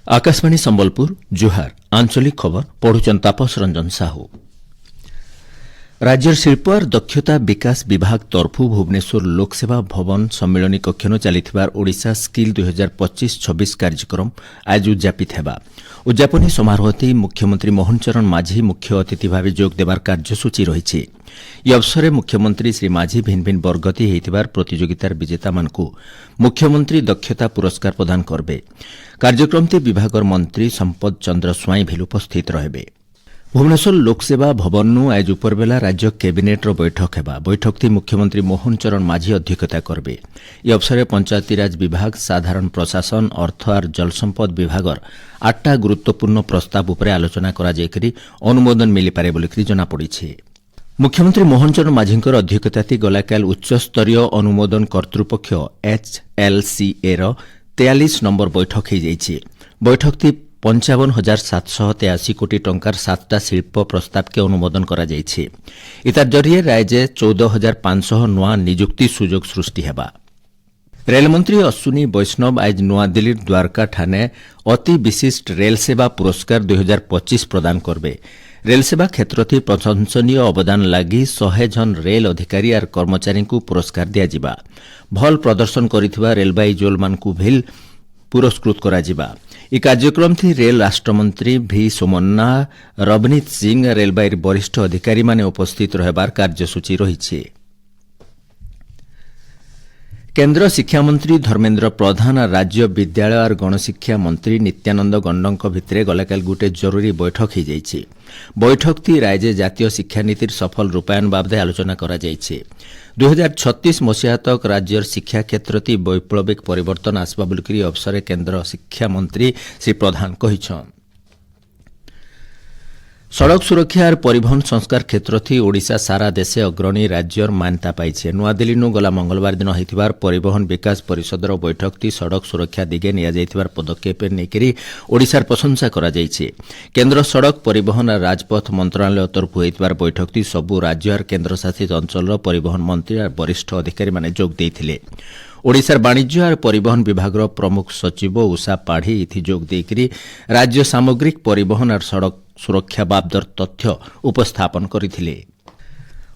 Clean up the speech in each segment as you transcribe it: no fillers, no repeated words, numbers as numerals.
आकाशवाणी संबलपुर जुहार आंचलिक खबर पढ़ुचन तापस रंजन साहू। राज्य शिल्प और दक्षता विकास विभाग तरफु भुवनेश्वर लोकसेवा भवन सम्मेलनी कक्षन चलिथिबार ओडिशा स्किल 2025-26 कार्यक्रम आज उद्यापित हेबा। उद्यापनी समारोहती मुख्यमंत्री मोहन चरण माझी मुख्य अतिथि भावे जोग देवार कार्यसूची रहिछि। यह अवसर मुख्यमंत्री श्री माझी भिन्न भिन्न वर्गती हेतिबार प्रतियोगितार विजेता मानकु मुख्यमंत्री दक्षता पुरस्कार प्रदान करबे। कार्यक्रमती विभागर मंत्री संपद चंद्र स्वाई भी उपस्थित रहबे। भुवनेश्वर लोकसेवा भवननु आज उपरबेला राज्य कैबिनेटर बैठक हेबा। बैठकती मुख्यमंत्री मोहन चरण माझी अध्यक्षता करबे। यह अवसर पंचायतीराज विभाग साधारण प्रशासन अर्थ और जलसंपद विभागर 8टा गुरुत्वपूर्ण प्रस्ताव उपरे आलोचना करा जायकरी अनुमोदन मिली पारे बोलिकरी जना पड़िछि। मुख्यमंत्री मोहन चरण माझींकर अध्यक्षताती गलाकाल उच्चस्तरीय अनुमोदन कर्तृपक्ष HLCA रो 43 नंबर बैठक हो जाइछि। बैठकती 55,783 कोटी टंकार 7टा शिल्प प्रस्ताव के अनुमोदन करा जाइछि। इतार जरिए राज्य 14,500 नुआ नियुक्ति सुजोग सृष्टि हेबा। रेलमंत्री अश्विनी वैष्णव आज नुआदिल्ली द्वारका ठाणे अति विशिष्ट रेल सेवा पुरस्कार 2025 प्रदान करबे। रेल सेवा क्षेत्रथी प्रशंसनीय अवदान लागि 100 जन रेल अधिकारी और कर्मचारी को पुरस्कार दियाजिबा। भल प्रदर्शन करिथिबा रेलबाई जोल मानकु भेल पुरस्कृत कराजिबा। ई कार्यक्रम थी रेल राष्ट्रमंत्री भी सोमन्ना रवनीत सिंह रेलबाई वरिष्ठ अधिकारी माने उपस्थित रहबार कार्यसूची रहिछि। केन्द्र शिक्षा मंत्री धर्मेन्द्र प्रधान और राज्य विद्यालय और गणशिक्षा मंत्री नित्यानंद गंडक भितरे गलाकाल गोटे जरूरी बैठक हो जाइछि। बैठक थी राज्य जातीय शिक्षा नीतिर सफल रूपायन बाबदे आलोचना करा जाइछि। 2036 मसीहा तक राज्यर शिक्षा क्षेत्र ती वैप्लविक परिवर्तन आसबा बोलिकरी अवसर केन्द्र शिक्षा मंत्री श्री प्रधान कहिछन। सड़क सुरक्षा और परिवहन संस्कार क्षेत्र थी ओडिशा सारा देशे अग्रणी राज्यर मान्यता पाइछे। नुआदिल्ली गला मंगलवार दिन होइतिबार परिवहन विकास परिषदर बैठक थी सड़क सुरक्षा दिगे निया जाइतिबार पदक्षेप नेकरी ओडिशार प्रशंसा करा जाइछे। केन्द्र सड़क परिवहन और राजपथ मंत्रालय तरफु होइतिबार बैठक थी सबु राज्य और केन्द्र शासित अंचल परिवहन मंत्री और वरिष्ठ अधिकारी माने जोग देइथिले। ओडिशार वाणिज्य और परिवहन विभाग प्रमुख सचिव उषा पाढ़ी इथि जोग देकरी राज्य सामग्रिक परिवहन और सड़क सुरक्षा बाबदर तथ्य उपस्थापन करथिले।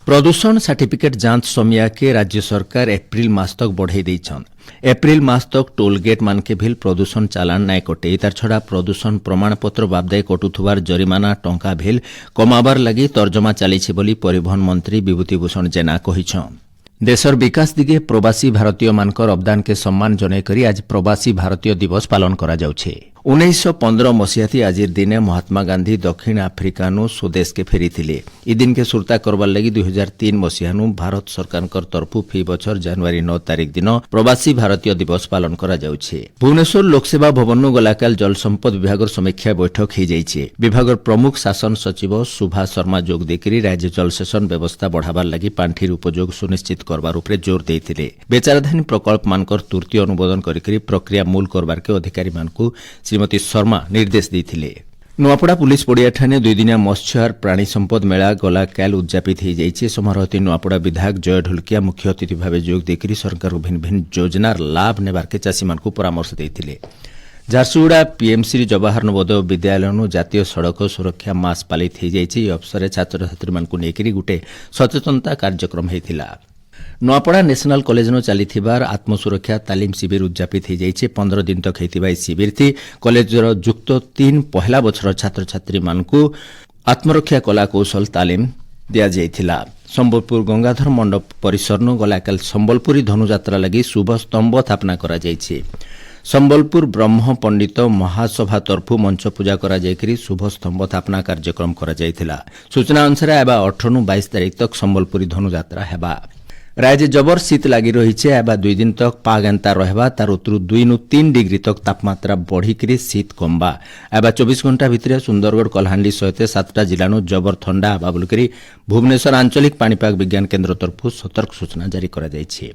प्रदूषण सर्टिफिकेट जांच समिया के राज्य सरकार एप्रिल मास तक बढ़ाई देइछन। एप्रिल मास तक टोलगेट मानके भिल प्रदूषण चालान नाय कटे। तार छड़ा प्रदूषण प्रमाणपत्र बाबदे कटुथुवार जरिमाना टंका भिल कमाबार लागि तर्जमा चालिछि बोली परिवहन मंत्री विभूतिभूषण जेना कहिछन। देशर विकास दिगे प्रवासी भारतीय मानकर अवदान के सम्मान जनाई करी आज प्रवासी भारतीय दिवस पालन करा जाउछे। 1915 मसीहाती आजिर दिने महात्मा गांधी दक्षिण आफ्रिकानु स्वदेश के फेरीथिले। ई दिन के सुरता करबार लगी 2003 मसीहानु भारत सरकार तरफु फी बछर जनवरी 9 तारिख दिन प्रवासी भारतीय दिवस पालन करा जाउछे। भुवनेश्वर लोकसेवा भवननु गलाकाल जलसंपद विभागर समीक्षा बैठक हो जाइछे। विभागर प्रमुख शासन सचिव सुभा शर्मा जोग देकरी राज्य जलसेचन व्यवस्था बढ़ाबार लगी पांठिर उपयोग सुनिश्चित करबार उपरे जोर देइथिले। बेचाराधीन प्रकल्प मानकर तुर्ती अनुमोदन करिकरी प्रक्रिया मूल करबार के अधिकारी मानकु श्रीमती शर्मा निर्देश देइथिले। नुआपड़ा पुलिस पड़िया ठाणे 2 दिनिया मत्स्य और प्राणी संपद मेला गलाकाल उद्यापित हो जाइछे। समारोहती नुआपड़ा विधायक जय ढोलकिया मुख्य अतिथि भावे जोग देकरी सरकार भिन्न भिन्न योजनार लाभ नेबार के चाषी मानकु परामर्श देइथिले। झारसुगुड़ा पीएमसी जवाहर नवोदय विद्यालयनु जातीय सड़क सुरक्षा मास पालित हो जाइछे। अवसर छात्र छात्री मानकु नेकरी गुटे सचेतनता कार्यक्रम हेतिला। नुआपड़ा नेशनल कॉलेज नो चलीथिबार आत्मसुरक्षा तालीम शिविर उद्यापित हो जाइछे। 15 दिन तक हेतिबा शिविर थी कॉलेजर युक्त 3 पहला बछर छात्र छात्री मानकु आत्मरक्षा कला कौशल तालीम दिया जाइथिला। संबलपुर गंगाधर मंडप परिसर नो गलाकाल संबलपुरी धनुयात्रा लगी शुभ स्तंभ स्थापना करा जाइछे। संबलपुर ब्रह्म पंडित महासभा तरफु मंच पूजा करा जायकरी शुभ स्तंभ स्थापना कार्यक्रम करा जाइथिला। सूचना अनुसार एबा 18 नु 22 तारिख तक संबलपुरी धनुयात्रा हेबा। राज्य जबर शीत लगी रही है। 2 दिन तक पाग एंता रहबा तार उतरु 2 नु 3 डिग्री तक तापमात्रा बढ़िकी शीत कमबा। 24 घंटा भितर सुंदरगढ़ कलाहांडी सहित 7टा जिलानु जबर ठंडा हवा बोलिकरी भुवनेश्वर आंचलिक पाणीपाग विज्ञान केन्द्र तरफु सतर्क सूचना जारी करा जाइछे।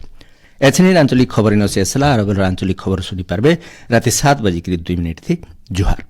एछनी आंचलिक खबर इन शेषला। आंचलिक खबर सुनी पारबे राति 7:02 थी। जुहार।